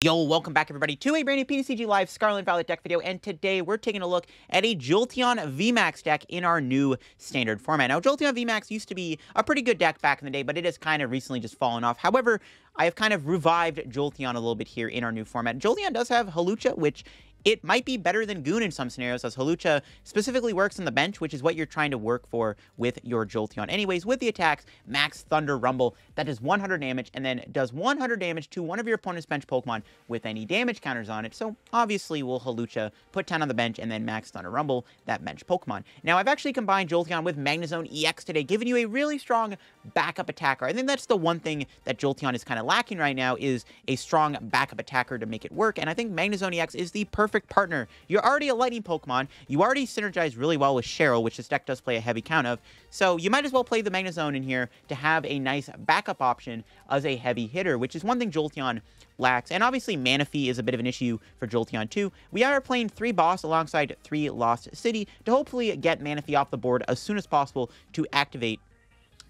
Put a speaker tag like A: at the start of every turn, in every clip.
A: Yo, welcome back everybody to a brand new PTCG Live Scarlet Violet deck video, and today we're taking a look at a Jolteon VMAX deck in our new standard format. Now, Jolteon VMAX used to be a pretty good deck back in the day, but it has kind of recently just fallen off. However, I have kind of revived Jolteon a little bit here in our new format. Jolteon does have Hawlucha, which it might be better than Goon in some scenarios, as Hawlucha specifically works on the bench, which is what you're trying to work for with your Jolteon. Anyways, with the attacks, Max Thunder Rumble, that does 100 damage, and then does 100 damage to one of your opponent's bench Pokemon with any damage counters on it. So, obviously, we'll Hawlucha, put 10 on the bench, and then Max Thunder Rumble that bench Pokemon. Now, I've actually combined Jolteon with Magnezone EX today, giving you a really strong backup attacker. I think that's the one thing that Jolteon is kind of lacking right now, is a strong backup attacker to make it work, and I think Magnezone EX is the perfect partner. You're already a lightning Pokemon, you already synergize really well with Cheryl, which this deck does play a heavy count of, so you might as well play the Magnezone in here to have a nice backup option as a heavy hitter, which is one thing Jolteon lacks. And obviously Manaphy is a bit of an issue for Jolteon too. We are playing 3 Boss alongside 3 Lost City to hopefully get Manaphy off the board as soon as possible to activate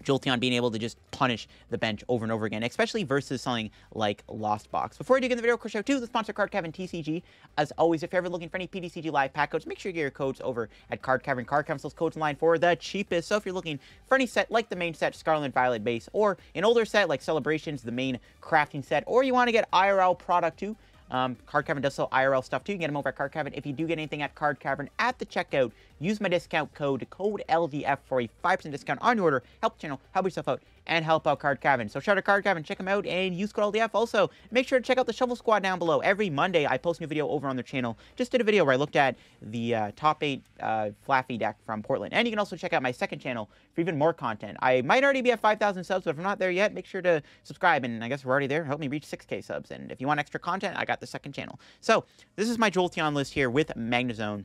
A: Jolteon being able to just punish the bench over and over again, especially versus something like Lost Box. Before I dig in the video, quick shout out to the sponsor, Card Cavern TCG. As always, if you're ever looking for any PTCG Live pack codes, make sure you get your codes over at Card Cavern. Card Cavern sells codes online for the cheapest. So if you're looking for any set like the main set, Scarlet Violet base, or an older set like Celebrations, the main crafting set, or you want to get IRL product too, Card Cavern does sell IRL stuff too. You can get them over at Card Cavern. If you do get anything at Card Cavern at the checkout, use my discount code LDF for a 5% discount on your order. Help the channel, help yourself out, and help out Card Cavern. So shout out to Card Cavern, check them out, and use code LDF. Also, make sure to check out the Shovel Squad down below. Every Monday, I post a new video over on their channel. Just did a video where I looked at the top 8 Flaffy deck from Portland. And you can also check out my second channel for even more content. I might already be at 5,000 subs, but if I'm not there yet, make sure to subscribe. And I guess we're already there. Help me reach 6K subs. And if you want extra content, I got the second channel. So, this is my Jolteon list here with Magnezone.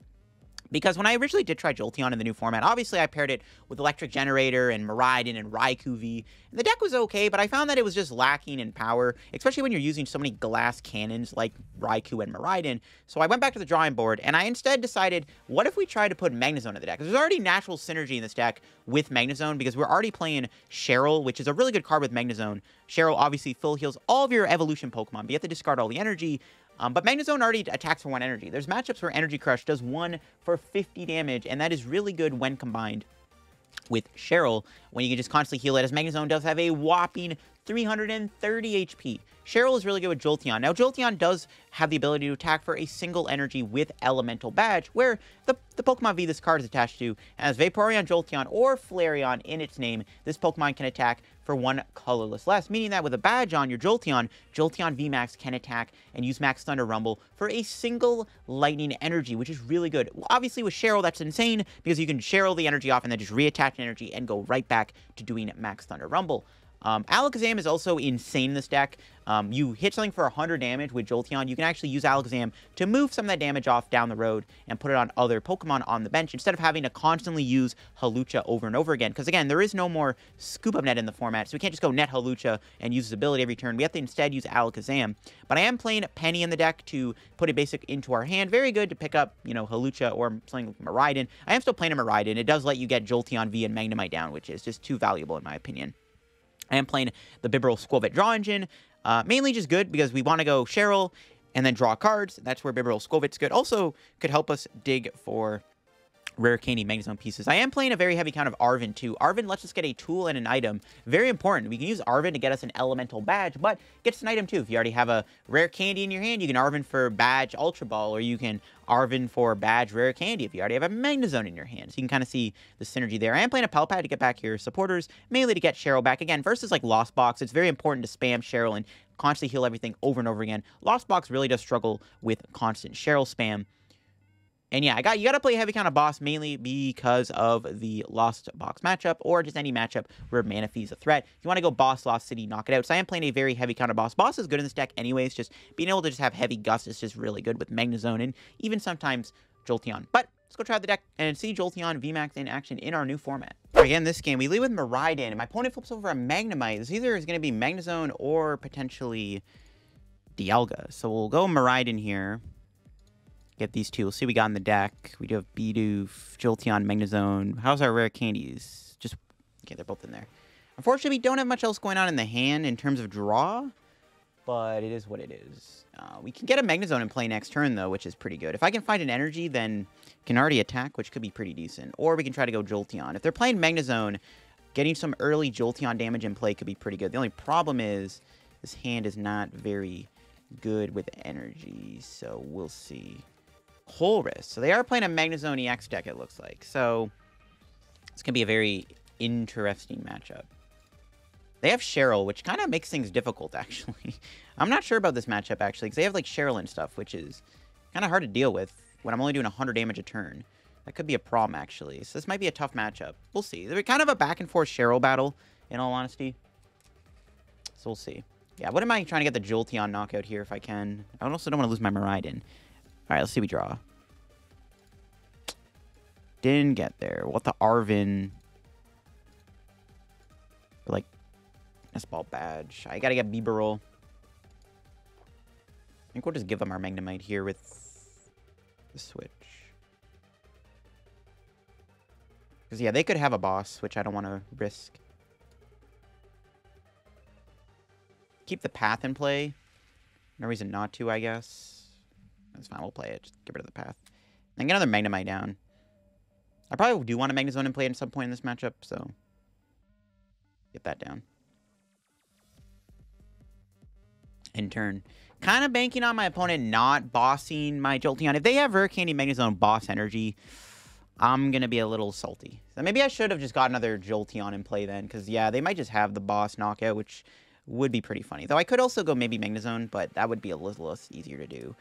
A: Because when I originally did try Jolteon in the new format, obviously I paired it with Electric Generator and Miraidon and Raikou V. And the deck was okay, but I found that it was just lacking in power, especially when you're using so many glass cannons like Raikou and Miraidon. So I went back to the drawing board, and I instead decided, what if we tried to put Magnezone in the deck? Because there's already natural synergy in this deck with Magnezone, because we're already playing Cheryl, which is a really good card with Magnezone. Cheryl obviously full heals all of your evolution Pokemon, but you have to discard all the energy. But Magnezone already attacks for 1 energy. There's matchups where Energy Crush does 1 for 50 damage, and that is really good when combined with Cheryl, when you can just constantly heal it, as Magnezone does have a whopping 330 HP. Cheryl is really good with Jolteon. Now, Jolteon does have the ability to attack for a single energy with Elemental Badge, where the Pokemon V this card is attached to has Vaporeon, Jolteon, or Flareon in its name. This Pokemon can attack for 1 colorless less, meaning that with a badge on your Jolteon, Jolteon VMAX can attack and use Max Thunder Rumble for a single lightning energy, which is really good. Obviously, with Cheryl, that's insane, because you can Cheryl the energy off and then just reattach energy and go right back to doing Max Thunder Rumble. Alakazam is also insane in this deck. You hit something for 100 damage with Jolteon, you can actually use Alakazam to move some of that damage off down the road and put it on other Pokemon on the bench, instead of having to constantly use Hawlucha over and over again. Because again, there is no more Scoop Up Net in the format, so we can't just go net Hawlucha and use his ability every turn. We have to instead use Alakazam. But I am playing Penny in the deck to put a basic into our hand. Very good to pick up, you know, Hawlucha or something like Miraidon. I am still playing a Miraidon. It does let you get Jolteon V and Magnemite down, which is just too valuable in my opinion. I am playing the Bibarel Skwovet Draw Engine, mainly just good because we want to go Cheryl and then draw cards. That's where Bibarel Skwovet's good. Also, could help us dig for Rare Candy Magnezone pieces. I am playing a very heavy count of Arven too. Arven lets us get a tool and an item. Very important. We can use Arven to get us an Elemental Badge, but gets an item too. If you already have a Rare Candy in your hand, you can Arven for Badge Ultra Ball, or you can Arven for Badge Rare Candy if you already have a Magnezone in your hand. So you can kind of see the synergy there. I am playing a Pal Pad to get back your supporters, mainly to get Cheryl back. Again, versus like Lost Box, it's very important to spam Cheryl and constantly heal everything over and over again. Lost Box really does struggle with constant Cheryl spam. And yeah, you gotta play heavy count of boss mainly because of the Lost Box matchup, or just any matchup where Manaphy is a threat. If you want to go boss, Lost City, knock it out. So I am playing a very heavy count of boss. Boss is good in this deck anyways, just being able to just have heavy gust is just really good with Magnezone and even sometimes Jolteon. But let's go try out the deck and see Jolteon VMAX in action in our new format. Again, this game, we lead with Miraidon, and my opponent flips over a Magnemite. This either is going to be Magnezone or potentially Dialga. So we'll go Miraidon here. Get these two. We'll see what we got in the deck. We do have Bidoof, Jolteon, Magnezone. How's our rare candies? Just, okay, they're both in there. Unfortunately, we don't have much else going on in the hand in terms of draw. But it is what it is. We can get a Magnezone in play next turn, though, which is pretty good. If I can find an energy, then can already attack, which could be pretty decent. Or we can try to go Jolteon. If they're playing Magnezone, getting some early Jolteon damage in play could be pretty good. The only problem is this hand is not very good with energy, so we'll see. Colress. So they are playing a Magnezone EX deck, it looks like. So it's going to be a very interesting matchup. They have Cheryl, which kind of makes things difficult, actually. I'm not sure about this matchup, actually, because they have, like, Cheryl and stuff, which is kind of hard to deal with when I'm only doing 100 damage a turn. That could be a problem, actually. So this might be a tough matchup. We'll see. They're kind of a back-and-forth Cheryl battle, in all honesty. So we'll see. Yeah, what am I trying to get the Jolteon knockout here if I can? I also don't want to lose my Miraidon. All right, let's see what we draw. Didn't get there. What the Arven? Like, Nest Ball badge. I gotta get Bibarel. I think we'll just give them our Magnemite here with the Switch. Because, yeah, they could have a boss, which I don't want to risk. Keep the path in play. No reason not to, I guess. That's fine, we'll play it. Just get rid of the path. And get another Magnemite down. I probably do want a Magnezone in play at some point in this matchup, so get that down. In turn. Kind of banking on my opponent not bossing my Jolteon. If they have Rare Candy Magnezone boss energy, I'm going to be a little salty. So maybe I should have just got another Jolteon in play then, because, yeah, they might just have the boss knockout, which would be pretty funny. Though I could also go maybe Magnezone, but that would be a little less easier to do.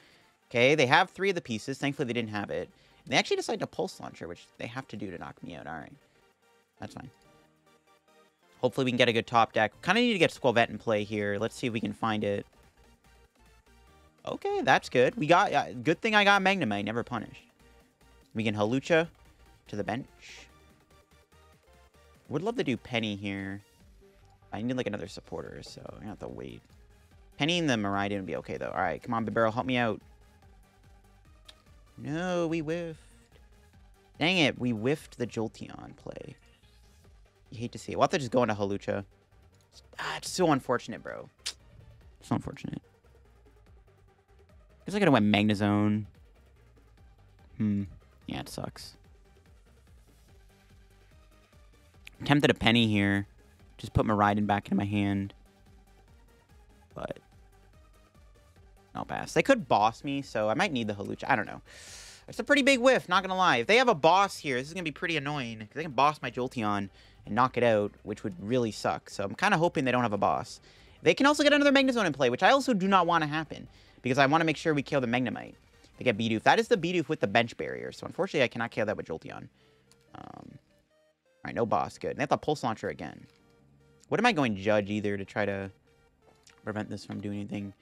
A: Okay, they have 3 of the pieces. Thankfully, they didn't have it. They actually decided to Pulse Launcher, which they have to do to knock me out. All right. That's fine. Hopefully, we can get a good top deck. Kind of need to get Skwovet in play here. Let's see if we can find it. Okay, that's good. We got... good thing I got Magnemite. Never punished. We can Hawlucha to the bench. Would love to do Penny here. I need, like, another supporter, so I'm going to have to wait. Penny and the Miraidon would be okay, though. All right, come on, Bibarel, help me out. No, we whiffed. Dang it, we whiffed the Jolteon play. You hate to see it. We'll have to just go into Hawlucha. It's so unfortunate, bro. So unfortunate. Guess I could have went Magnezone. Yeah, it sucks. I'm tempted a Penny here. Just put Miraidon back into my hand. But I'll pass. They could boss me, so I might need the Hawlucha. I don't know. It's a pretty big whiff, not gonna lie. If they have a boss here, this is gonna be pretty annoying. Because they can boss my Jolteon and knock it out, which would really suck. So I'm kind of hoping they don't have a boss. They can also get another Magnezone in play, which I also do not want to happen. Because I want to make sure we kill the Magnemite. They get Bidoof. That is the Bidoof with the bench barrier. So unfortunately, I cannot kill that with Jolteon. Alright, no boss. Good. And they have to Pulse Launcher again. What am I going Judge either to try to prevent this from doing anything?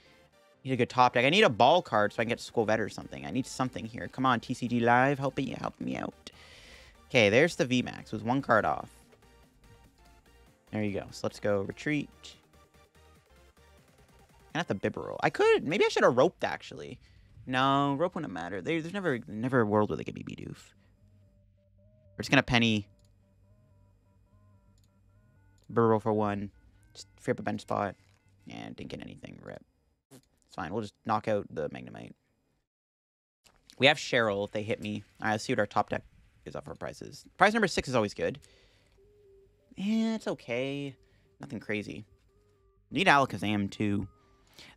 A: Need a good top deck. I need a ball card so I can get Skwovet or something. I need something here. Come on, TCG Live. Help me out. Okay, there's the VMAX with 1 card off. There you go. So let's go Retreat. I have to Bibarel. I could. Maybe I should have roped, actually. No, rope wouldn't matter. There's never a world where they could be Bidoof. We're just going to Penny. Bibarel for 1. Just free up a bench spot. And didn't get anything. Rip. It's fine. We'll just knock out the Magnemite. We have Cheryl if they hit me. All right, let's see what our top deck is up for prices. Prize number 6 is always good. Yeah, it's okay. Nothing crazy. Need Alakazam, too.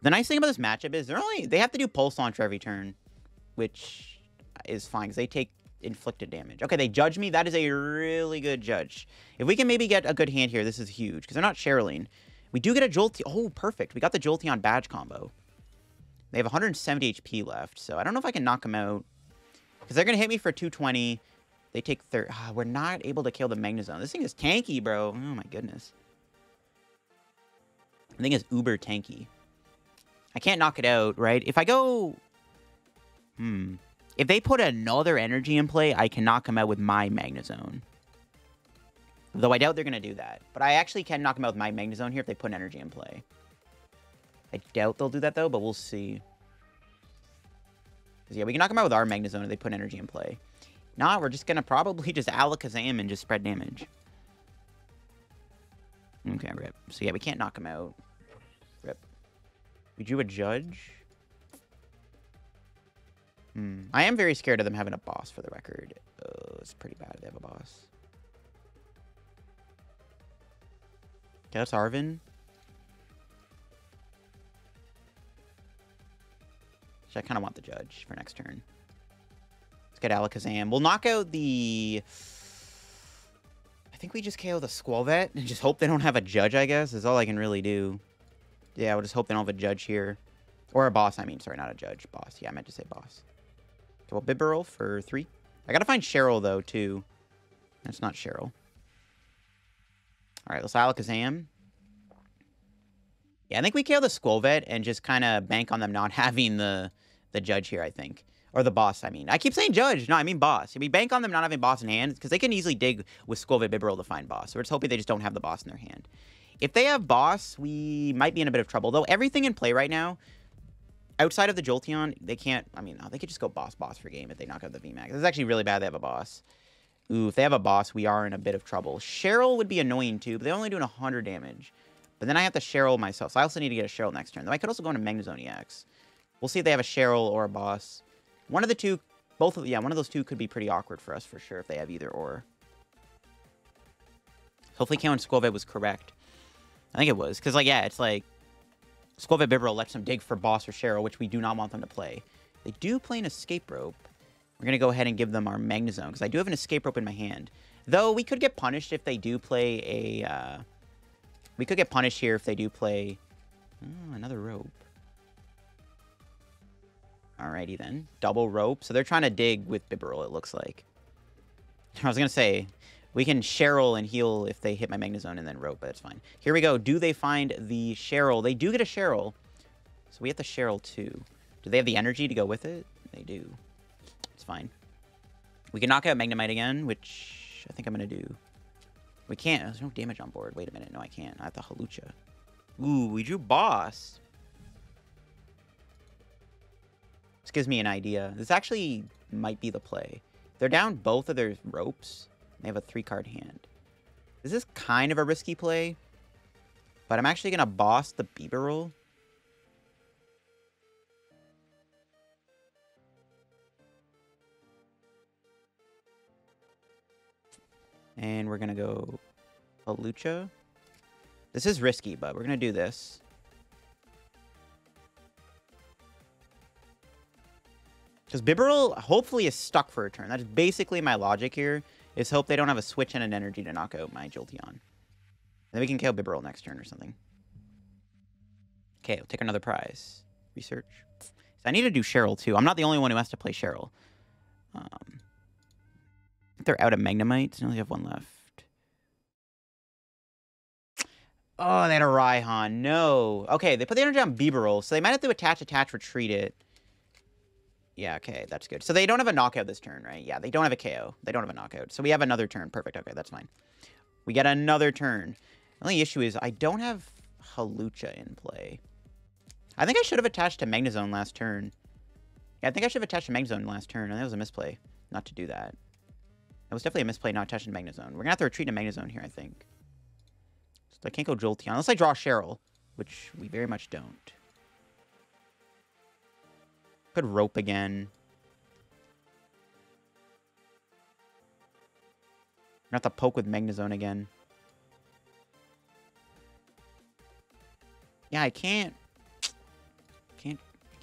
A: The nice thing about this matchup is they have to do Pulse Launcher every turn, which is fine because they take inflicted damage. Okay, they judge me. That is a really good judge. If we can maybe get a good hand here, this is huge because they're not Cheryling. We do get a Jolteon. Oh, perfect. We got the Jolteon badge combo. They have 170 HP left, so I don't know if I can knock them out because they're going to hit me for 220. They take 30. We're not able to kill the Magnezone. This thing is tanky, bro. Oh, my goodness. The thing is uber tanky. I can't knock it out, right? If I go... If they put another energy in play, I can knock him out with my Magnezone. Though I doubt they're going to do that. But I actually can knock him out with my Magnezone here if they put an energy in play. I doubt they'll do that, though, but we'll see. Because, yeah, we can knock him out with our Magnezone if they put energy in play. Nah, we're just going to probably just Alakazam and just spread damage. Okay, rip. So, yeah, we can't knock him out. Rip. We drew a Judge. I am very scared of them having a boss, for the record. Oh, it's pretty bad if they have a boss. Okay, that's Arven. I kind of want the Judge for next turn. Let's get Alakazam. We'll knock out the... I think we just KO the Skwovet and just hope they don't have a Judge, I guess, is all I can really do. Yeah, we'll just hope they don't have a Judge here. Or a boss, I mean. Sorry, not a Judge. Boss. Yeah, I meant to say boss. Okay, well, Bibarel for 3. I gotta find Cheryl, though, too. That's not Cheryl. Alright, let's Alakazam. Yeah, I think we KO the Skwovet and just kind of bank on them not having the Judge here, I think. Or the boss, I mean. I keep saying Judge. No, I mean boss. We bank on them not having boss in hand because they can easily dig with Skwovet Bibarel to find boss. So we're just hoping they just don't have the boss in their hand. If they have boss, we might be in a bit of trouble. Though everything in play right now, outside of the Jolteon, they can't... I mean, they could just go boss for game if they knock out the VMAX. This is actually really bad they have a boss. Ooh, if they have a boss, we are in a bit of trouble. Cheryl would be annoying too, but they're only doing 100 damage. But then I have to Cheryl myself, so I also need to get a Cheryl next turn. Though I could also go into Magnezone EX. We'll see if they have a Cheryl or a boss. One of the two, yeah, one of those two could be pretty awkward for us for sure if they have either or. Hopefully KO and Skwovet was correct. I think it was, because, like, yeah, it's like Skwovet Bibarel lets them dig for boss or Cheryl, which we do not want them to play. They do play an Escape Rope. We're going to go ahead and give them our Magnezone, because I do have an Escape Rope in my hand. Though, we could get punished if they do play a... we could get punished here if they do play... Oh, another rope. Alrighty then. Double rope. So they're trying to dig with Bibarel, it looks like. I was going to say, we can Cheryl and heal if they hit my Magnezone and then rope, but it's fine. Here we go. Do they find the Cheryl? They do get a Cheryl. So we have the Cheryl too. Do they have the energy to go with it? They do. It's fine. We can knock out Magnemite again, which I think I'm going to do. We can't. There's no damage on board. Wait a minute. No, I can't. I have the Hawlucha. Ooh, we drew boss. This gives me an idea. This actually might be the play. They're down both of their ropes. They have a 3-card hand. This is kind of a risky play, but I'm actually going to boss the Bibarel. And we're going to go Hawlucha. This is risky, but we're going to do this. Because Bibarel hopefully is stuck for a turn. That's basically my logic here, is hope they don't have a switch and an energy to knock out my Jolteon. And then we can KO Bibarel next turn or something. Okay, we'll take another prize. Research. So I need to do Cheryl too. I'm not the only one who has to play Cheryl. They're out of Magnemites. I only have one left. Oh, they had a Raihan. No. Okay, they put the energy on Bibarel, so they might have to attach, retreat it. Yeah, okay, that's good. So they don't have a knockout this turn, right? Yeah, they don't have a KO. They don't have a knockout. So we have another turn. Perfect. Okay, that's fine. We get another turn. The only issue is I don't have Hawlucha in play. I think I should have attached to Magnezone last turn. Yeah, I think I should have attached to Magnezone last turn. And that was a misplay not to do that. That was definitely a misplay not attaching to Magnezone. We're going to have to retreat to Magnezone here, I think. So I can't go Jolteon unless I draw Cheryl, which we very much don't. Could rope again. We're going to have to poke with Magnezone again. Yeah, I can't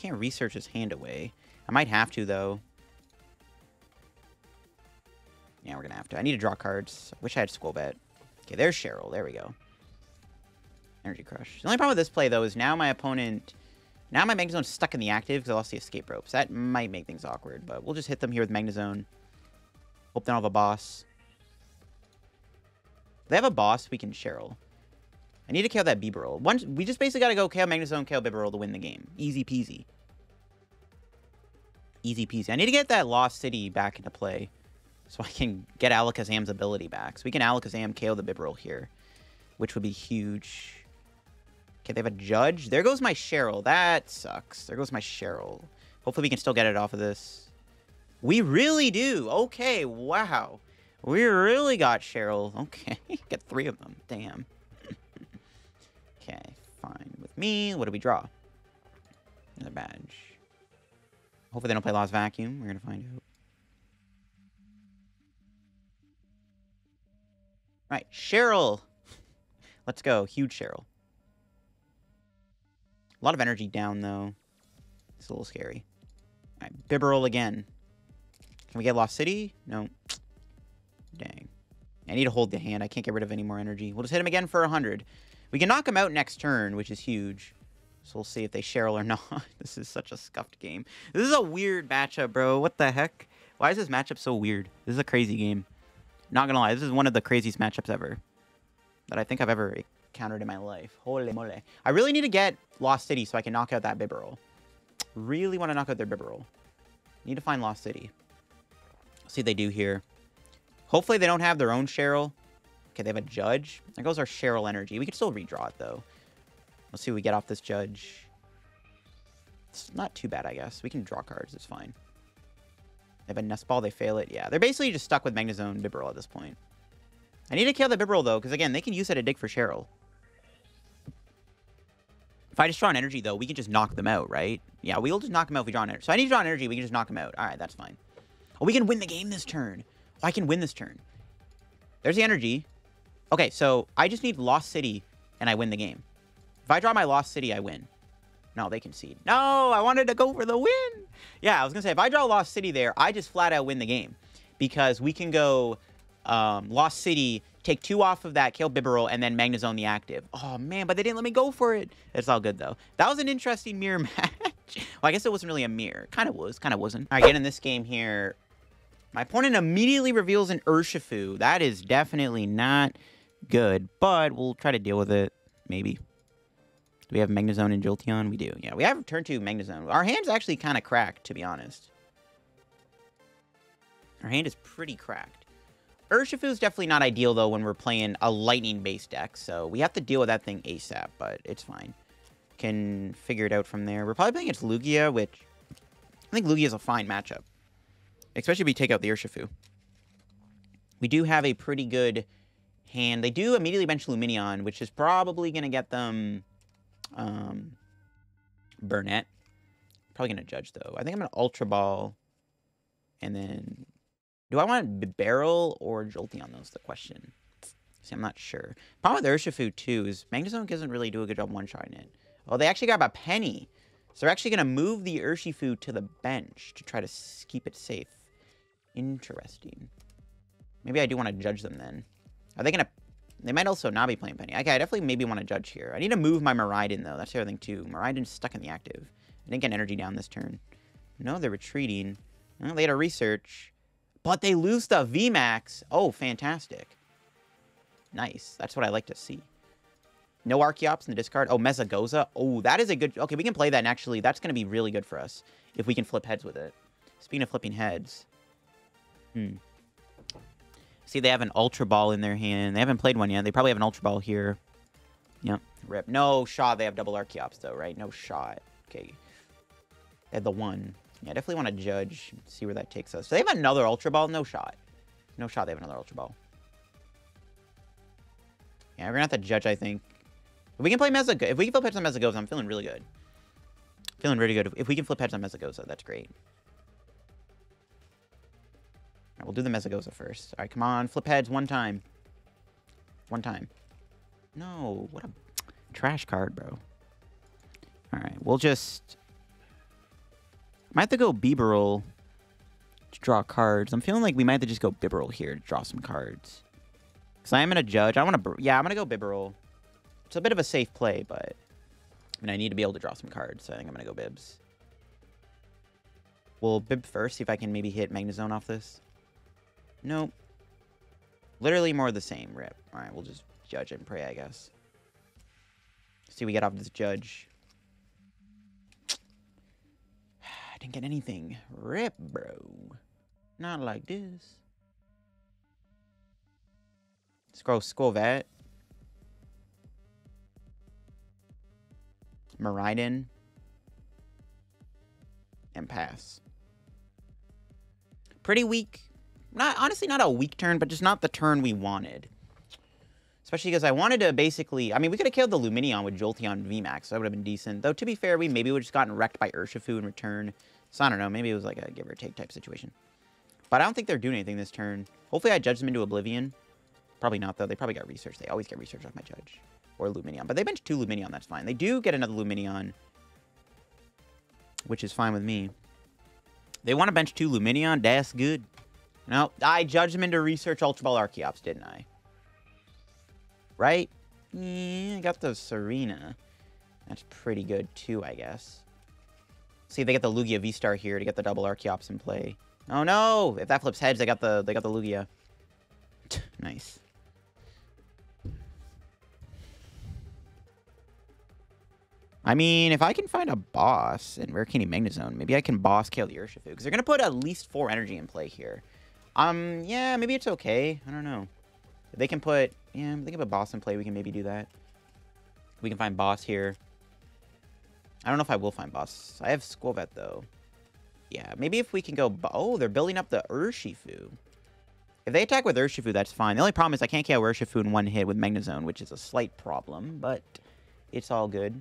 A: research his hand away. I might have to, though. Yeah, we're going to have to. I need to draw cards. I wish I had Skwovet. Okay, there's Cheryl. There we go. Energy Crush. The only problem with this play, though, is now my opponent... Now my Magnezone's stuck in the active because I lost the Escape Ropes. That might make things awkward, but we'll just hit them here with Magnezone. Hope they don't have a boss. If they have a boss, we can Cheryl. I need to KO that Bibarel. We just basically got to go KO Magnezone, KO Bibarel to win the game. Easy peasy. Easy peasy. I need to get that Lost City back into play so I can get Alakazam's ability back. So we can Alakazam KO the Bibarel here, which would be huge. Okay, they have a Judge. There goes my Cheryl. That sucks. There goes my Cheryl. Hopefully we can still get it off of this. We really do. Okay, wow. We really got Cheryl. Okay, get 3 of them. Damn. Okay, fine with me. What do we draw? Another badge. Hopefully they don't play Lost Vacuum. We're going to find out. Right, Cheryl. Let's go. Huge Cheryl. A lot of energy down, though. It's a little scary. All right, Bibarel again. Can we get Lost City? No. Dang. I need to hold the hand. I can't get rid of any more energy. We'll just hit him again for 100. We can knock him out next turn, which is huge. So we'll see if they Cheryl or not. This is such a scuffed game. This is a weird matchup, bro. What the heck? Why is this matchup so weird? This is a crazy game. Not gonna lie, this is one of the craziest matchups ever that I think I've ever encountered in my life. Holy moly. I really need to get Lost City so I can knock out that Bibarel. Really want to knock out their Bibarel. Need to find Lost City. Let's see what they do here. Hopefully they don't have their own Cheryl. Okay, they have a Judge. There goes our Cheryl energy. We can still redraw it, though. Let's see what we get off this Judge. It's not too bad, I guess. We can draw cards. It's fine. They have a Nest Ball. They fail it. Yeah, they're basically just stuck with Magnezone Bibarel at this point. I need to kill the Bibarel, though, because, again, they can use it to dig for Cheryl. If I just draw an energy, though, we can just knock them out, right? Yeah, we'll just knock them out if we draw an energy. So I need to draw an energy. We can just knock them out. All right, that's fine. Oh, we can win the game this turn. Oh, I can win this turn. There's the energy. Okay, so I just need Lost City, and I win the game. If I draw my Lost City, I win. No, they concede. No, I wanted to go for the win. Yeah, I was going to say, if I draw Lost City there, I just flat out win the game. Because we can go Lost City, take 2 off of that, kill Bibarel, and then Magnezone the active. Oh, man, but they didn't let me go for it. It's all good, though. That was an interesting mirror match. Well, I guess it wasn't really a mirror. Kind of was, kind of wasn't. All right, get in this game here. My opponent immediately reveals an Urshifu. That is definitely not good, but we'll try to deal with it, maybe. Do we have Magnezone and Jolteon? We do. Yeah, we have turn 2 Magnezone. Our hand's actually kind of cracked, to be honest. Our hand is pretty cracked. Urshifu is definitely not ideal, though, when we're playing a lightning-based deck, so we have to deal with that thing ASAP, but it's fine. Can figure it out from there. We're probably playing against Lugia, which I think Lugia is a fine matchup. Especially if we take out the Urshifu. We do have a pretty good hand. They do immediately bench Lumineon, which is probably going to get them Burnett. Probably going to Judge, though. I think I'm going to Ultra Ball. And then... Do I want Bibarel or Jolteon? That's the question. See, I'm not sure. Problem with Urshifu, too, is Magnezone doesn't really do a good job one-shotting it. Oh, they actually grab a Penny. So they're actually going to move the Urshifu to the bench to try to keep it safe. Interesting. Maybe I do want to Judge them then. Are they going to... They might also not be playing Penny. Okay, I definitely maybe want to Judge here. I need to move my Miraidon, though. That's the other thing, too. Miraidon's stuck in the active. I didn't get energy down this turn. No, they're retreating. Well, they had a research. But they lose the VMAX. Oh, fantastic. Nice. That's what I like to see. No Archeops in the discard. Oh, Mesagoza. Oh, that is a good... Okay, we can play that, and actually, that's going to be really good for us if we can flip heads with it. Speaking of flipping heads... See, they have an Ultra Ball in their hand. They haven't played one yet. They probably have an Ultra Ball here. Yep. Rip. No shot. They have double Archeops, though, right? No shot. Okay. They had the 1. Yeah, I definitely want to Judge. See where that takes us. So they have another Ultra Ball? No shot. No shot they have another Ultra Ball. Yeah, we're going to have to Judge, I think. If we can play Mesagoza. If we can flip heads on Mesagoza, I'm feeling really good. Feeling really good. If we can flip heads on Mesagoza, that's great. All right, we'll do the Mesagoza first. All right, come on. Flip heads one time. One time. No. What a trash card, bro. All right, we'll just... Might have to go Bibarel to draw cards. I'm feeling like we might have to just go Bibarel here to draw some cards. Because I am going to Judge. I want to... Yeah, I'm going to go Bibarel. It's a bit of a safe play, but... I mean, I need to be able to draw some cards, so I think I'm going to go Bibs. We'll Bib first, see if I can maybe hit Magnezone off this. Nope. Literally more of the same. Rip. Alright, we'll just Judge and pray, I guess. See what we get off this Judge. I didn't get anything. Rip, bro. Not like this. Let's go Skwovet. Miraidon. And pass. Pretty weak. Honestly, not a weak turn, but just not the turn we wanted. Especially because I wanted to basically... I mean, we could have killed the Lumineon with Jolteon VMAX, so that would have been decent. Though, to be fair, we maybe would have just gotten wrecked by Urshifu in return. So, I don't know. Maybe it was like a give-or-take type situation. But I don't think they're doing anything this turn. Hopefully, I judge them into Oblivion. Probably not, though. They probably got research. They always get research off my Judge. Or Lumineon. But they benched 2 Lumineon. That's fine. They do get another Lumineon, which is fine with me. They want to bench 2 Lumineon. That's good. No, I judged them into research Ultra Ball Archeops, didn't I? Right? Yeah, I got the Serena. That's pretty good, too, I guess. See if they get the Lugia V-Star here to get the double Archeops in play. Oh, no! If that flips heads, they got the Lugia. Nice. I mean, if I can find a boss in Rare Candy Magnezone, maybe I can boss KO the Urshifu. Because they're going to put at least 4 energy in play here. Yeah, maybe it's okay. I don't know. If they can put... Yeah, if they can put boss in play, we can maybe do that. We can find boss here. I don't know if I will find boss. I have Skwovet, though. Yeah, maybe if we can go... Oh, they're building up the Urshifu. If they attack with Urshifu, that's fine. The only problem is I can't KO Urshifu in one hit with Magnezone, which is a slight problem, but it's all good.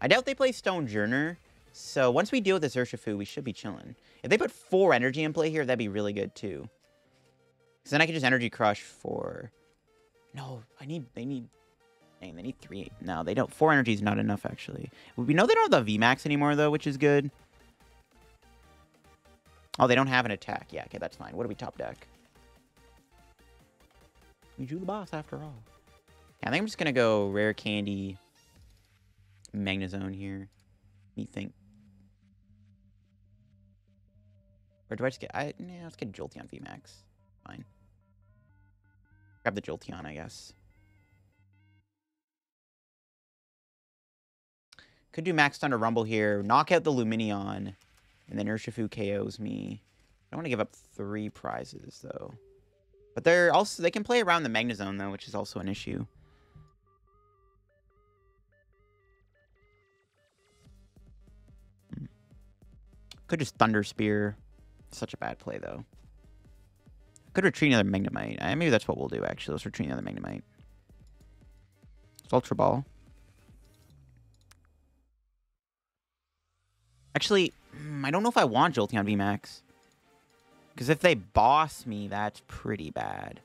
A: I doubt they play Stonejourner, so once we deal with this Urshifu, we should be chilling. If they put 4 energy in play here, that'd be really good, too. Because then I can just Energy Crush for... No, they need... Dang, they need 3. No, they don't. 4 energy is not enough, actually. We know they don't have the VMAX anymore, though, which is good. Oh, they don't have an attack. Yeah, okay, that's fine. What do we top deck? We drew the boss, after all. Yeah, I think I'm just going to go Rare Candy... Magnezone here. Me think. Or do I just get... Yeah, let's get Jolteon VMAX. Fine. Grab the Jolteon, I guess. Could do Max Thunder Rumble here. Knock out the Lumineon. And then Urshifu KOs me. I don't want to give up 3 prizes, though. But they're also... They can play around the Magnezone, though, which is also an issue. Could just Thunder Spear. Such a bad play, though. Could retreat another Magnemite. Maybe that's what we'll do, actually. Let's retreat another Magnemite. It's Ultra Ball. Actually, I don't know if I want Jolteon VMAX. Because if they boss me, that's pretty bad.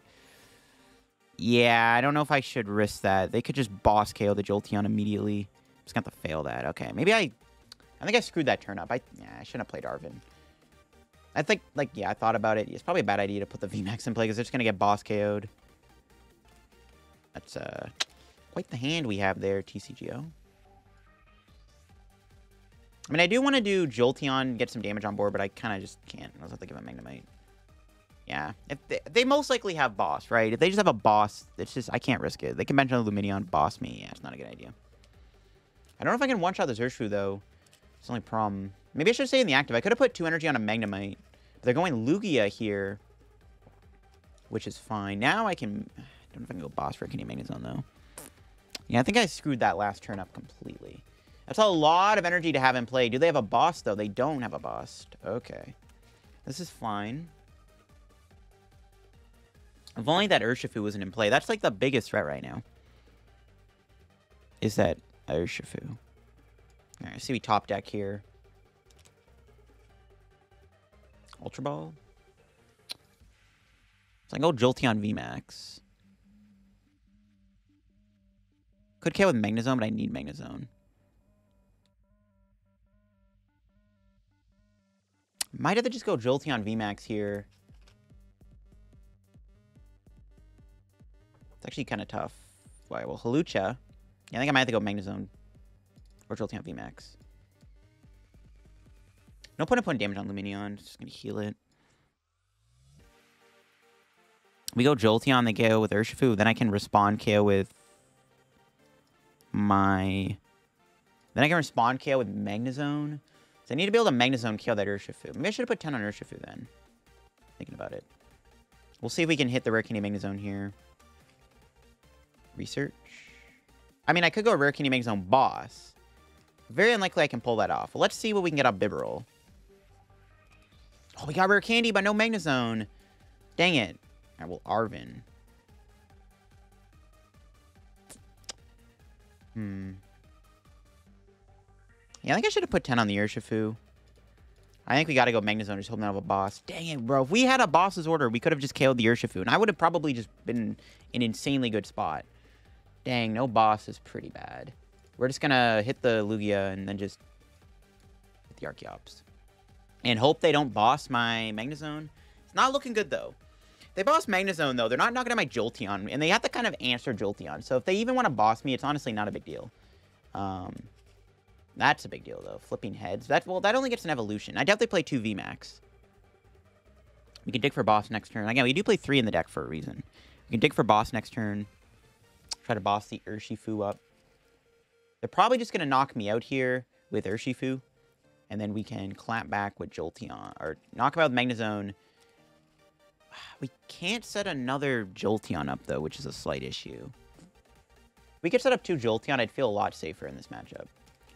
A: Yeah, I don't know if I should risk that. They could just boss KO the Jolteon immediately. Just got to fail that. Okay, maybe I think I screwed that turn up. I shouldn't have played Arven. I think, yeah, I thought about it. It's probably a bad idea to put the VMAX in play because they're just going to get boss KO'd. That's quite the hand we have there, TCGO. I mean, I do want to do Jolteon, get some damage on board, but I kind of just can't. I was have to give a Magnemite. Yeah. If they most likely have boss, right? If they just have a boss, it's just, I can't risk it. They can bench on the Lumineon, boss me. Yeah, it's not a good idea. I don't know if I can one-shot this Urshifu, though. It's the only problem. Maybe I should stay in the active. I could have put 2 energy on a Magnemite. But they're going Lugia here, which is fine. Now I can... I don't know if I can go boss for Candy Magnezone, though. Yeah, I think I screwed that last turn up completely. That's a lot of energy to have in play. Do they have a boss, though? They don't have a boss. Okay. This is fine. If only that Urshifu wasn't in play. That's like the biggest threat right now. Is that Urshifu. Alright, I see we top deck here. Ultra Ball. So I go Jolteon VMAX. Could KO with Magnezone, but I need Magnezone. Might have to just go Jolteon VMAX here. It's actually kind of tough. Why? Well, Hawlucha. Yeah, I think I might have to go Magnezone. Or Jolteon VMAX. No point in putting damage on Lumineon. Just going to heal it. We go Jolteon, they KO with Urshifu. Then I can respond KO with my... Then I can respond KO with Magnezone. So I need to be able to Magnezone KO that Urshifu. Maybe I should have put 10 on Urshifu then. Thinking about it. We'll see if we can hit the Rare Candy Magnezone here. Research. I mean, I could go Rare Candy Magnezone boss. Very unlikely I can pull that off. Well, let's see what we can get on Bibarel. Oh, we got Rare Candy, but no Magnezone. Dang it. Alright, well, Arven. Yeah, I think I should have put 10 on the Urshifu. I think we got to go Magnezone, just hope not have a boss. Dang it, bro. If we had a boss's order, we could have just KO'd the Urshifu, and I would have probably just been in an insanely good spot. Dang, no boss is pretty bad. We're just going to hit the Lugia and then just hit the Archeops. And hope they don't boss my Magnezone. It's not looking good, though. If they boss Magnezone, though, they're not knocking at my Jolteon, and they have to kind of answer Jolteon. So if they even want to boss me, it's honestly not a big deal. That's a big deal, though. Flipping heads. Well, that only gets an evolution. I doubt they play 2 VMAX. We can dig for boss next turn. Again, we do play 3 in the deck for a reason. We can dig for boss next turn. Try to boss the Urshifu up. They're probably just going to knock me out here with Urshifu. And then we can clamp back with Jolteon. Or knock him out with Magnezone. We can't set another Jolteon up, though, which is a slight issue. If we could set up 2 Jolteon, I'd feel a lot safer in this matchup.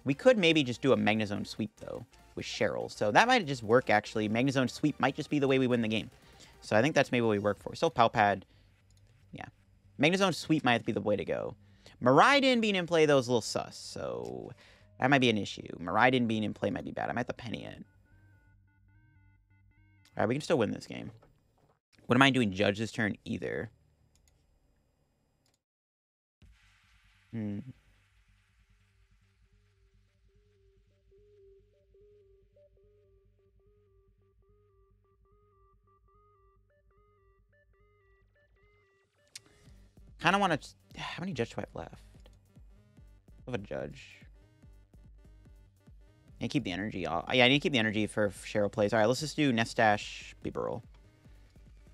A: We could maybe just do a Magnezone sweep, though, with Cheryl. So that might just work, actually. Magnezone sweep might just be the way we win the game. So I think that's maybe what we work for. Still Pal Pad. Yeah. Magnezone sweep might be the way to go. Miraidon being in play, though, is a little sus. So that might be an issue. Miraidon being in play might be bad. I might have to Penny it. All right, we can still win this game. Wouldn't mind doing Judge this turn either. Kind of want to... How many Judge do I have left? I have a Judge. I need to keep the energy. Yeah, I need to keep the energy for Cheryl plays. All right, let's just do Nest Dash, Bibarel. All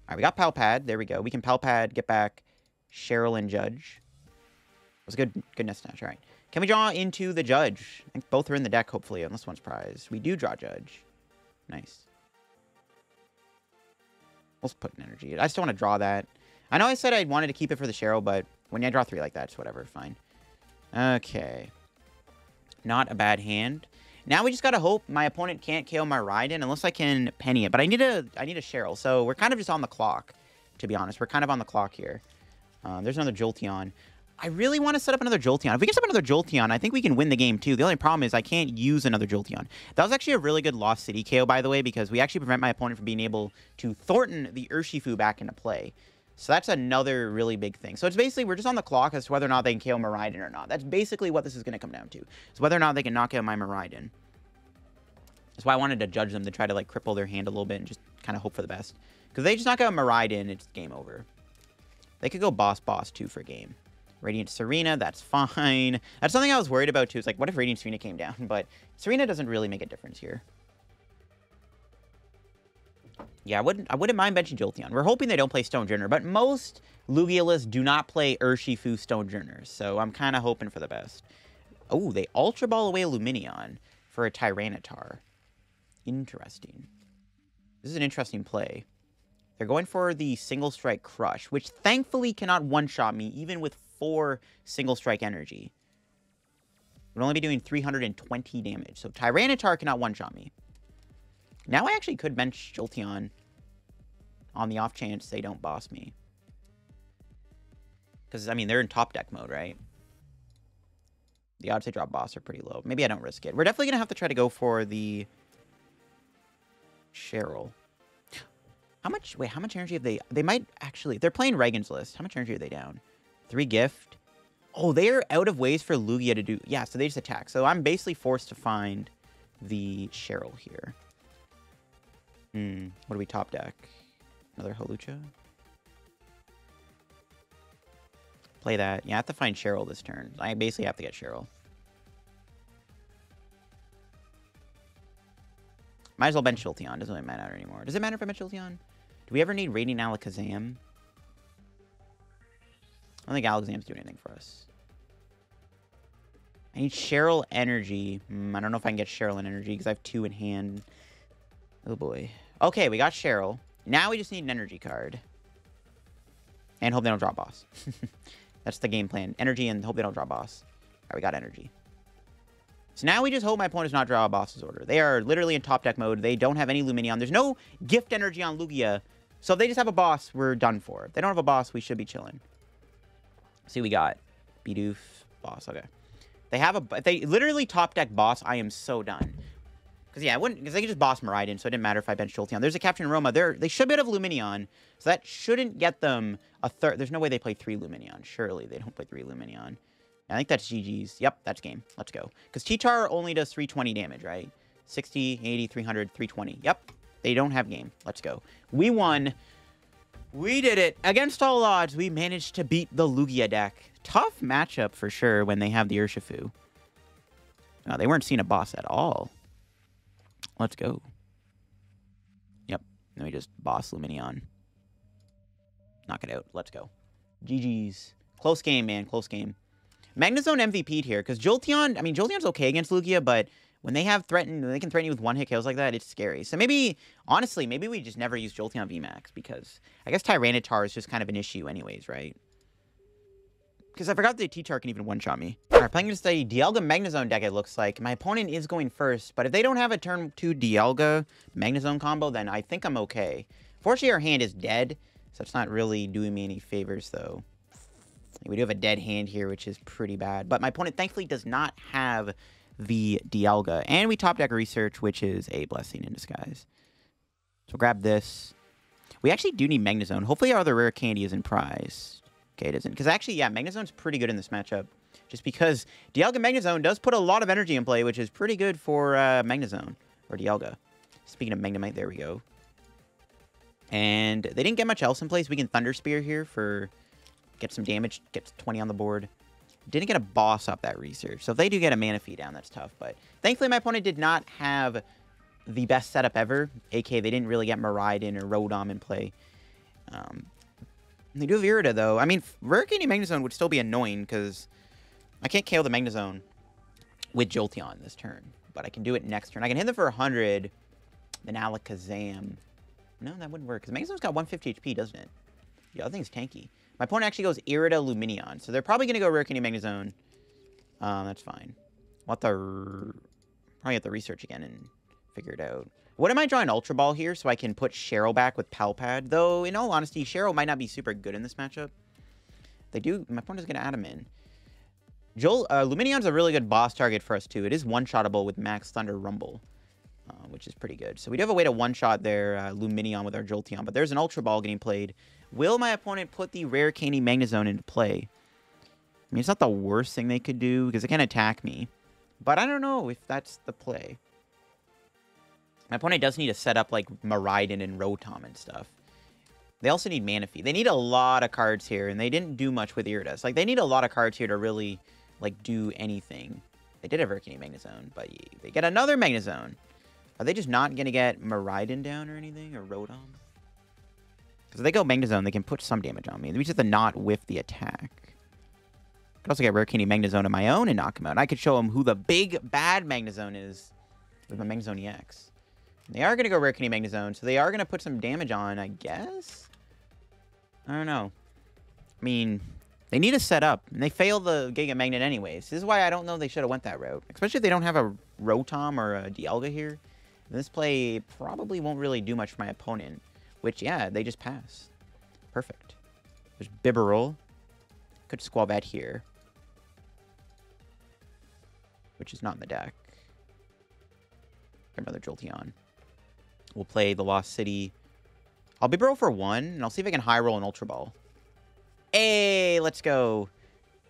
A: right, we got Pal Pad. There we go. We can Pal Pad, get back Cheryl and Judge. That was good Nest Dash. All right. Can we draw into the Judge? I think both are in the deck, hopefully, unless one's prized. We do draw Judge. Nice. Let's put an energy. I still want to draw that. I know I said I wanted to keep it for the Cheryl, but when I draw 3 like that, it's whatever. Fine. Okay. Not a bad hand. Now we just gotta hope my opponent can't KO my Miraidon unless I can Penny it. But I need a Cheryl, so we're kind of just on the clock, to be honest. We're kind of on the clock here. There's another Jolteon. I really want to set up another Jolteon. If we can set up another Jolteon, I think we can win the game, too. The only problem is I can't use another Jolteon. That was actually a really good Lost City KO, by the way, because we actually prevent my opponent from being able to Thornton the Urshifu back into play. So that's another really big thing. So it's basically, we're just on the clock as to whether or not they can KO Miraidon or not. That's basically what this is going to come down to. Is whether or not they can knock out my Miraidon. That's why I wanted to judge them, to try to, like, cripple their hand a little bit and just kind of hope for the best. Because if they just knock out Miraidon, it's game over. They could go boss, too, for game. Radiant Serena, that's fine. That's something I was worried about, too. It's like, what if Radiant Serena came down? But Serena doesn't really make a difference here. Yeah, I wouldn't mind benching Jolteon. We're hoping they don't play Stonejourner, but most Lugia lists do not play Urshifu Stonejourners, so I'm kind of hoping for the best. Oh, they Ultra Ball away Lumineon for a Tyranitar. Interesting. This is an interesting play. They're going for the Single Strike Crush, which thankfully cannot one-shot me, even with 4 Single Strike energy. It would only be doing 320 damage, so Tyranitar cannot one-shot me. Now I actually could bench Jolteon on the off chance they don't boss me. Because, I mean, they're in top deck mode, right? The odds they drop boss are pretty low. Maybe I don't risk it. We're definitely going to have to try to go for the Cheryl. How much energy have they... They might actually... They're playing Reagan's list. How much energy are they down? 3 gift. Oh, they're out of ways for Lugia to do... Yeah, so they just attack. So I'm basically forced to find the Cheryl here. What do we top deck? Another Hawlucha? Play that. Yeah, I have to find Cheryl this turn. I basically have to get Cheryl. Might as well bench Jolteon. Doesn't really matter anymore. Does it matter if I bench Jolteon? Do we ever need Radiant Alakazam? I don't think Alakazam's doing anything for us. I need Cheryl Energy. I don't know if I can get Cheryl in Energy because I have 2 in hand. Oh boy. Okay, we got Cheryl. Now we just need an energy card. And hope they don't drop boss. That's the game plan. Energy and hope they don't drop boss. Alright, we got energy. So now we just hope my opponent does not draw a boss's order. They are literally in top deck mode. They don't have any Lumineon. There's no gift energy on Lugia. So if they just have a boss, we're done for. If they don't have a boss, we should be chilling. See, we got Bidoof, boss. Okay. They have a... If they literally top deck boss, I am so done. Because, yeah, I wouldn't... Because they could just boss Miraidon, so it didn't matter if I benched Jolteon. There's a Captain Roma. They should be out of Lumineon, so that shouldn't get them a third... There's no way they play 3 Lumineon. Surely they don't play 3 Lumineon. I think that's GG's. Yep, that's game. Let's go. Because T-Char only does 320 damage, right? 60, 80, 300, 320. Yep, they don't have game. Let's go. We won. We did it. Against all odds, we managed to beat the Lugia deck. Tough matchup for sure when they have the Urshifu. No, they weren't seeing a boss at all. Let's go. Yep. Then we just boss Lumineon. Knock it out. Let's go. GG's. Close game, man. Close game. Magnezone MVP'd here, because Jolteon, I mean, Jolteon's okay against Lugia, but when they have when they can threaten you with one-hit kills like that, it's scary. So maybe, honestly, maybe we just never use Jolteon VMAX, because I guess Tyranitar is just kind of an issue anyways, right? Because I forgot that T-Char can even one-shot me. Alright, playing against a Dialga Magnezone deck, it looks like. My opponent is going first, but if they don't have a turn 2 Dialga Magnezone combo, then I think I'm okay. Fortunately, our hand is dead, so it's not really doing me any favors, though. We do have a dead hand here, which is pretty bad. But my opponent, thankfully, does not have the Dialga. And we top deck Research, which is a blessing in disguise. So grab this. We actually do need Magnezone. Hopefully our other Rare Candy isn't prized. Okay, it isn't. Because actually, yeah, Magnezone's pretty good in this matchup. Just because Dialga Magnezone does put a lot of energy in play, which is pretty good for Magnezone. Or Dialga. Speaking of Magnemite, there we go. And they didn't get much else in place. We can Thunder Spear here for... Get some damage, get 20 on the board. Didn't get a boss up that Research. So if they do get a Manaphy down, that's tough. But thankfully, my opponent did not have the best setup ever. AK, they didn't really get Miraidon or Rotom in play. They do have Irida, though. I mean, Rare Candy Magnezone would still be annoying because I can't KO the Magnezone with Jolteon this turn. But I can do it next turn. I can hit them for 100, then Alakazam. No, that wouldn't work because Magnezone's got 150 HP, doesn't it? The other thing's tanky. My opponent actually goes Irida Lumineon. So they're probably going to go Rare Candy Magnezone. That's fine. We'll have to probably have to research again and figure it out. What am I drawing Ultra Ball here so I can put Cheryl back with Pal Pad? Though, in all honesty, Cheryl might not be super good in this matchup. They do. My opponent's going to add him in. Lumineon's a really good boss target for us, too. It is one-shottable with Max Thunder Rumble, which is pretty good. So we do have a way to one-shot their Lumineon with our Jolteon. But there's an Ultra Ball getting played. Will my opponent put the Rare Candy Magnezone into play? I mean, it's not the worst thing they could do because it can attack me. But I don't know if that's the play. My opponent does need to set up, like, Miraidon and Rotom and stuff. They also need Manaphy. They need a lot of cards here, and they didn't do much with Iridas. Like, they need a lot of cards here to really, like, do anything. They did have Rare Candy Magnezone, but they get another Magnezone. Are they just not going to get Miraidon down or anything, or Rotom? Because if they go Magnezone, they can put some damage on me. We just have to not whiff the attack. I could also get Rare Candy Magnezone of my own and knock him out. I could show him who the big, bad Magnezone is with my Magnezone EX. They are going to go Rare Candy Magnezone, so they are going to put some damage on, I guess? I don't know. I mean, they need to set up, and they failed the Giga Magnet anyways. This is why I don't know they should have went that route. Especially if they don't have a Rotom or a Dialga here. This play probably won't really do much for my opponent. Which, yeah, they just pass. Perfect. There's Bibarel. Could Skwovet here. Which is not in the deck. Another Jolteon. We'll play the Lost City. I'll Bibarel for 1, and I'll see if I can high roll an Ultra Ball. Hey, let's go.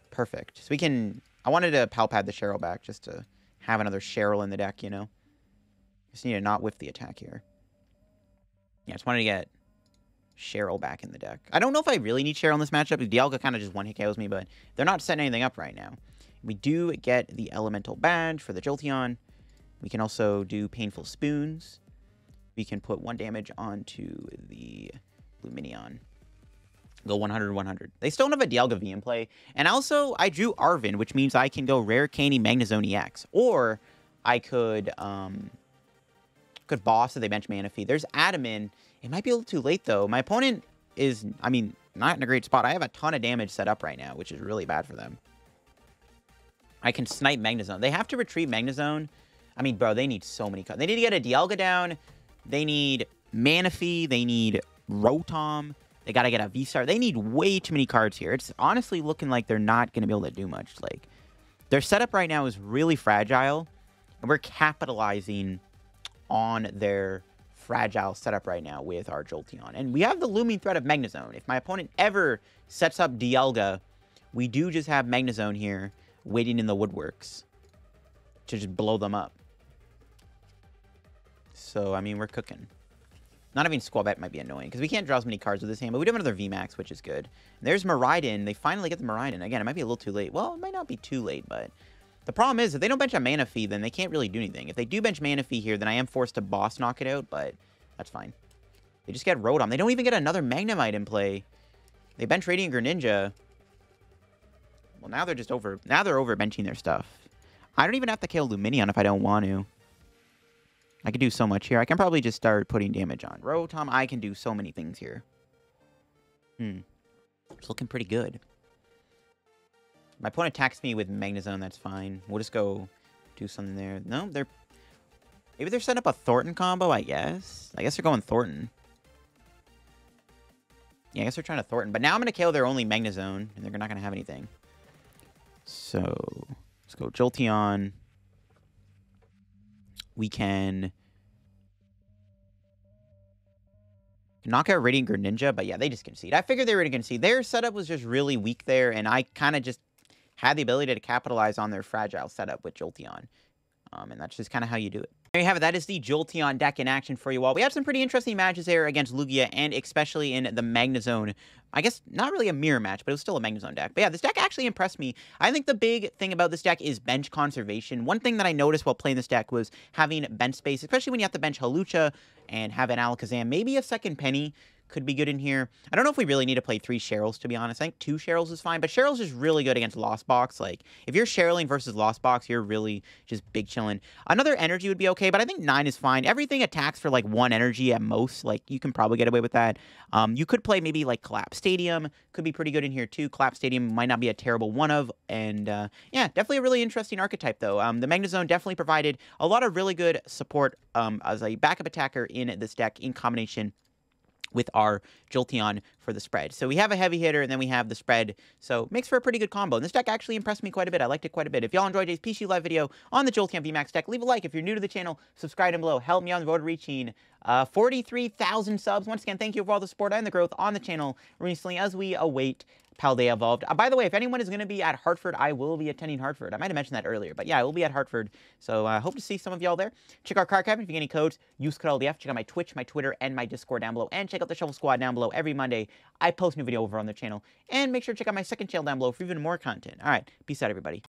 A: Perfect. So we can... I wanted to Pal Pad the Cheryl back just to have another Cheryl in the deck, you know? Just need to not whiff the attack here. Yeah, I just wanted to get Cheryl back in the deck. I don't know if I really need Cheryl in this matchup. Dialga kind of just one-hit KOs me, but they're not setting anything up right now. We do get the Elemental Badge for the Jolteon. We can also do Painful Spoons. We can put 1 damage onto the Lumineon. Go 100-100. They still don't have a Dialga V in play. And also, I drew Arven, which means I can go Rare Candy Magnezone EX. Or I could boss if they bench Manaphy. There's Adamin. It might be a little too late, though. My opponent is, I mean, not in a great spot. I have a ton of damage set up right now, which is really bad for them. I can snipe Magnezone. They have to retreat Magnezone. I mean, bro, they need so many cards. They need to get a Dialga down. They need Manaphy. They need Rotom. They got to get a V-Star. They need way too many cards here. It's honestly looking like they're not going to be able to do much. Like, Their setup right now is really fragile, and we're capitalizing on their fragile setup right now with our Jolteon. And we have the looming threat of Magnezone. If my opponent ever sets up Dialga, we do just have Magnezone here waiting in the woodworks to just blow them up. So, I mean, we're cooking. Not having Skwovet might be annoying, because we can't draw as many cards with this hand, but we do have another VMAX, which is good. And there's Miraidon. They finally get the Miraidon. Again, it might be a little too late. Well, it might not be too late, but the problem is, if they don't bench a Manaphy, then they can't really do anything. If they do bench Manaphy here, then I am forced to boss knock it out, but that's fine. They just get Rotom. They don't even get another Magnemite in play. They bench Radiant Greninja. Well, now they're just over... Now they're over-benching their stuff. I don't even have to kill Lumineon if I don't want to. I can do so much here. I can probably just start putting damage on Rotom. I can do so many things here. It's looking pretty good. My opponent attacks me with Magnezone. That's fine. We'll just go do something there. No, they're... Maybe they're setting up a Thornton combo, I guess. I guess they're going Thornton. Yeah, I guess they're trying to Thornton. But now I'm going to kill their only Magnezone, and they're not going to have anything. So, let's go Jolteon. We can knock out Radiant Greninja, but yeah, they just concede. I figured they were going to concede. Their setup was just really weak there, and I kind of just had the ability to capitalize on their fragile setup with Jolteon. And that's just kind of how you do it. There you have it. That is the Jolteon deck in action for you all. We had some pretty interesting matches there against Lugia, and especially in the Magnezone. I guess not really a mirror match, but it was still a Magnezone deck. But yeah, this deck actually impressed me. I think the big thing about this deck is bench conservation. One thing that I noticed while playing this deck was having bench space, especially when you have to bench Hawlucha and have an Alakazam. Maybe a second Penny could be good in here. I don't know if we really need to play 3 Cheryls, to be honest. I think 2 Cheryls is fine, but Cheryl's just really good against Lost Box. Like, if you're Cheryling versus Lost Box, you're really just big chilling. Another energy would be okay, but I think 9 is fine. Everything attacks for, like, 1 energy at most. Like, you can probably get away with that. You could play maybe, like, Collapse Stadium. Could be pretty good in here, too. Collapse Stadium might not be a terrible one of. And, yeah, definitely a really interesting archetype, though. The Magnezone definitely provided a lot of really good support as a backup attacker in this deck in combination with our Jolteon for the spread. So we have a heavy hitter, and then we have the spread. So makes for a pretty good combo. And this deck actually impressed me quite a bit. I liked it quite a bit. If y'all enjoyed today's PTCG Live video on the Jolteon VMAX deck, leave a like. If you're new to the channel, subscribe down below. Help me on the road to reaching 43,000 subs. Once again, thank you for all the support and the growth on the channel recently as we await Paldea Evolved. By the way, if anyone is going to be at Hartford, I will be attending Hartford. I might have mentioned that earlier, but yeah, I will be at Hartford. So I hope to see some of y'all there. Check out card cabinet if you get any codes. Use code LDF. Check out my Twitch, my Twitter, and my Discord down below. And check out the Shuffle Squad down below. Every Monday, I post a new video over on their channel. And make sure to check out my second channel down below for even more content. All right, peace out, everybody.